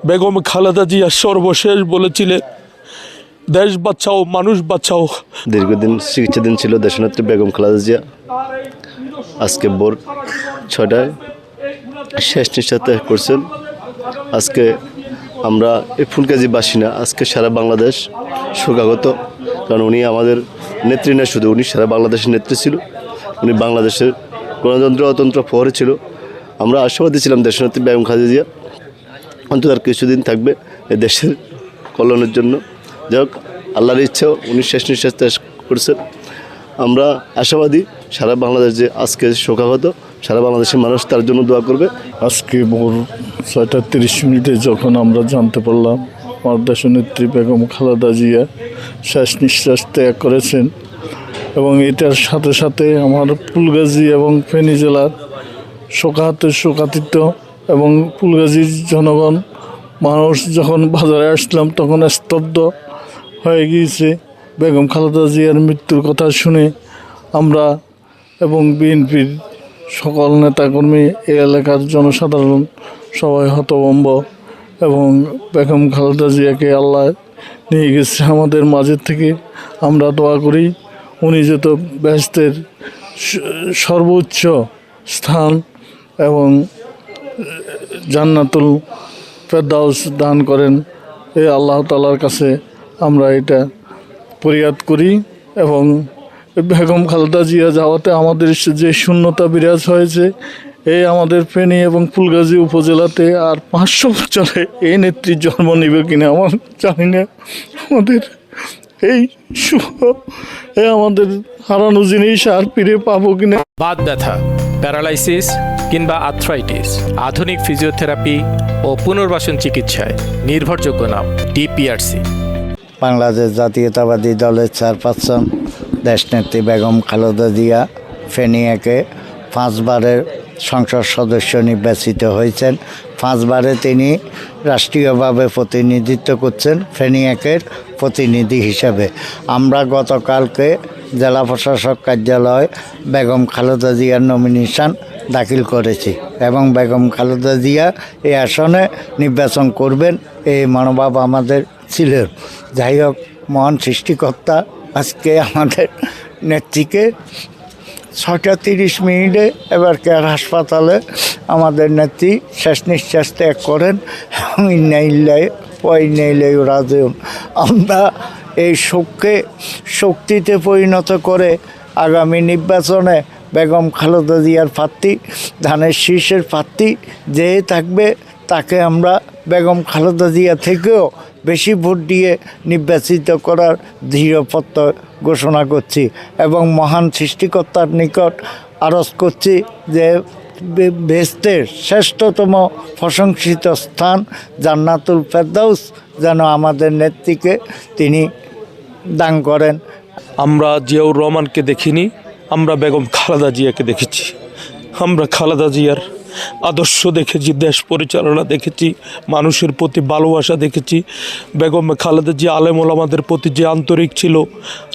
বেগম খালেদা জিয়া সর্বশেষ বলেছিলেন, দেশ বাঁচাও, মানুষ বাঁচাও। দীর্ঘদিন চিকিৎসাধীন ছিল দেশনেত্রী বেগম খালেদা জিয়া। আজকে ভোর 6টায় শেষ নিঃশ্বাস ত্যাগ করছেন। আজকে আমরা এই ফুলগাজীবাসী না, আজকে সারা বাংলাদেশ শোকাহত। কারণ উনি আমাদের নেত্রী না, শুধু উনি সারা বাংলাদেশের নেত্রী ছিল। উনি বাংলাদেশের গণতন্ত্র অতন্ত্র প্রহরী ছিল। আমরা আশাবাদী ছিলাম দেশনেত্রী বেগম খালেদা জিয়া অন্তত আর কিছুদিন থাকবে এই দেশের কল্যাণের জন্য। যাই হোক, আল্লাহর ইচ্ছাও উনি শেষ নিঃশ্বাস ত্যাগ করছেন। আমরা আশাবাদী সারা বাংলাদেশ যে আজকে শোকাহত, সারা বাংলাদেশের মানুষ তার জন্য দোয়া করবে। আজকে ভোর 6:30 যখন আমরা জানতে পারলাম আমার দেশনেত্রী বেগম খালেদা জিয়া শেষ নিঃশ্বাস ত্যাগ করেছেন, এবং এটার সাথে সাথে আমার ফুলগাজী এবং ফেনী জেলার শোকাতীত এবং ফুলগাজীর জনগণ মানুষ যখন বাজারে আসলাম তখন স্তব্ধ হয়ে গিয়েছে। বেগম খালেদা জিয়ার মৃত্যুর কথা শুনে আমরা এবং বিএনপির সকল নেতাকর্মী এই এলাকার জনসাধারণ সবাই হতভম্ব, এবং বেগম খালেদা জিয়াকে আল্লাহ নিয়ে গেছে আমাদের মাঝের থেকে। আমরা দোয়া করি উনি যত বেহেশতের সর্বোচ্চ স্থান এবং জান্নাতুল ফেরদাউস দান করেন, এই আল্লাহ তাআলার কাছে আমরা এটা ফরিয়াদ করি। এবং বেগম খালেদা জিয়া যাওয়াতে আমাদের যে শূন্যতা বিরাজ হয়েছে, এই আমাদের ফেনী এবং ফুলগাজী উপজেলাতে আর 500 বছরে এই নেত্রীর জন্ম নেবে কিনা আমার জানি না। আমাদের এই আমাদের হারানো জিনিস আর ফিরে পাবো কিনা। বাত ব্যথা, প্যারালাইসিস কিংবা আর্থ্রাইটিস, আধুনিক ফিজিওথেরাপি ও পুনর্বাসন চিকিৎসায় নির্ভরযোগ্য নাম ডিপিআরসি। বাংলাদেশ জাতীয়তাবাদী দলের চেয়ারপারসন দেশনেত্রী বেগম খালেদা জিয়া ফেনী একে 5 বারের সংসদ সদস্য নির্বাচিত হয়েছেন। 5 বারে তিনি রাষ্ট্রীয়ভাবে প্রতিনিধিত্ব করছেন ফেনী একের প্রতিনিধি হিসাবে। আমরা গতকালকে জেলা প্রশাসক কার্যালয় বেগম খালেদা জিয়ার নমিনেশন দাখিল করেছি, এবং বেগম খালেদা জিয়া এই আসনে নির্বাচন করবেন এই মনোভাব আমাদের ছিল। যাই হোক, মহান সৃষ্টিকর্তা আজকে আমাদের নেত্রীকে 6:30 এবার কেয়ার হাসপাতালে আমাদের নেত্রী শেষ নিঃশ্বাস ত্যাগ করেন, এবং আমরা এই শোককে শক্তিতে পরিণত করে আগামী নির্বাচনে বেগম খালেদা জিয়ার প্রার্থী, ধানের শীর্ষের প্রার্থী যে থাকবে তাকে আমরা বেগম খালেদা জিয়া থেকেও বেশি ভোট দিয়ে নির্বাচিত করার দৃঢ় প্রত্যয় ঘোষণা করছি, এবং মহান সৃষ্টিকর্তার নিকট আরজ করছি যে বেহেশতের শ্রেষ্ঠতম প্রশংসিত স্থান জান্নাতুল ফেরদাউস যেন আমাদের নেত্রীকে তিনি দান করেন। আমরা জিয়াউর রহমানকে দেখিনি, আমরা বেগম খালেদা জিয়াকে দেখেছি। আমরা খালেদা জিয়ার আদর্শ দেখেছি, দেশ পরিচালনা দেখেছি, মানুষের প্রতি ভালোবাসা দেখেছি। বেগম খালেদা জিয়া আলেম ওলামাদের প্রতি যে আন্তরিক ছিল,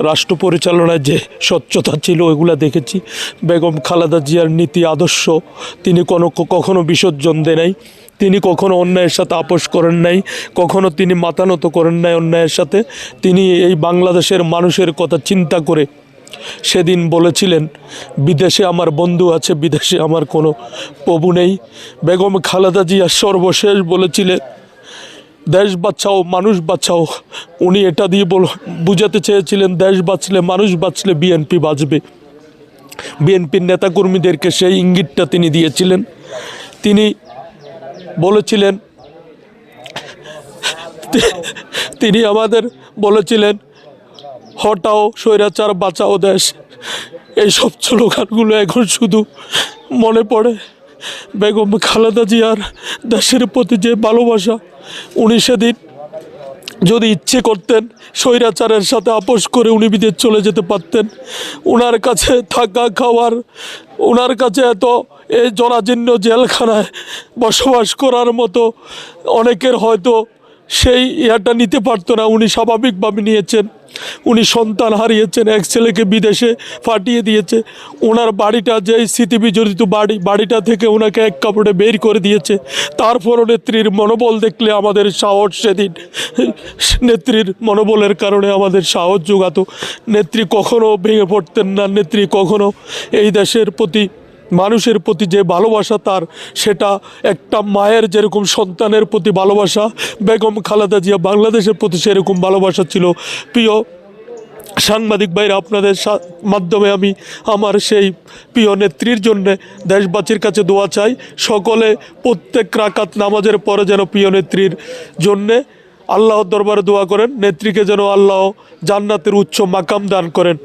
রাষ্ট্র পরিচালনায় যে স্বচ্ছতা ছিল, এগুলা দেখেছি। বেগম খালেদা জিয়ার নীতি আদর্শ, তিনি কখনো বিসর্জন দেন নাই, তিনি কখনো অন্যায়ের সাথে আপোষ করেন নাই, কখনো তিনি মাথা নত করেন নাই অন্যায়ের সাথে। তিনি এই বাংলাদেশের মানুষের কথা চিন্তা করে সেদিন বলেছিলেন, বিদেশে আমার বন্ধু আছে, বিদেশে আমার কোনো প্রভু নেই। বেগম খালেদা জিয়া সর্বশেষ বলেছিলেন, দেশ বাঁচাও, মানুষ বাঁচাও। উনি এটা দিয়ে বুঝাতে চেয়েছিলেন, দেশ বাঁচলে, মানুষ বাঁচলে বিএনপি বাঁচবে। বিএনপির নেতাকর্মীদেরকে সেই ইঙ্গিতটা তিনি দিয়েছিলেন। তিনি বলেছিলেন, তিনি আমাদের বলেছিলেন, হটাও স্বৈরাচার, বাঁচাও দেশ। এইসব স্লোগানগুলো এখন শুধু মনে পড়ে। বেগম খালেদা জিয়ার দেশের প্রতি যে ভালোবাসা, উনি সেদিন যদি ইচ্ছে করতেন স্বৈরাচারের সাথে আপোষ করে উনি বিদেশ চলে যেতে পারতেন। ওনার কাছে থাকা খাওয়ার, ওনার কাছে এত এই জরাজীর্ণ জেলখানায় বসবাস করার মতো অনেকের হয়তো সেই ইয়াটা নিতে পারতো না, উনি স্বাভাবিকভাবে নিয়েছেন। উনি সন্তান হারিয়েছেন, এক ছেলেকে বিদেশে পাঠিয়ে দিয়েছে। ওনার বাড়িটা যে স্মৃতিবিজড়িত বাড়িটা থেকে ওনাকে এক কাপড়ে বের করে দিয়েছে। তারপর নেত্রীর মনোবল দেখলে আমাদের সাহস, সেদিন নেত্রীর মনোবলের কারণে আমাদের সাহস যোগাতো। নেত্রী কখনো ভেঙে পড়তেন না। নেত্রী কখনো এই দেশের প্রতি, মানুষের প্রতি যে ভালোবাসা তার, সেটা একটা মায়ের যেরকম সন্তানের প্রতি ভালোবাসা, বেগম খালেদা জিয়া বাংলাদেশের প্রতি সেরকম ভালোবাসা ছিল। প্রিয় সাংবাদিক ভাইরা, আপনাদের মাধ্যমে আমি আমার সেই প্রিয় নেত্রীর জন্যে দেশবাসীর কাছে দোয়া চাই। সকলে প্রত্যেক রাকাত নামাজের পরে যেন প্রিয় নেত্রীর জন্যে আল্লাহর দরবারে দোয়া করেন, নেত্রীকে যেন আল্লাহ জান্নাতের উচ্চ মাকাম দান করেন।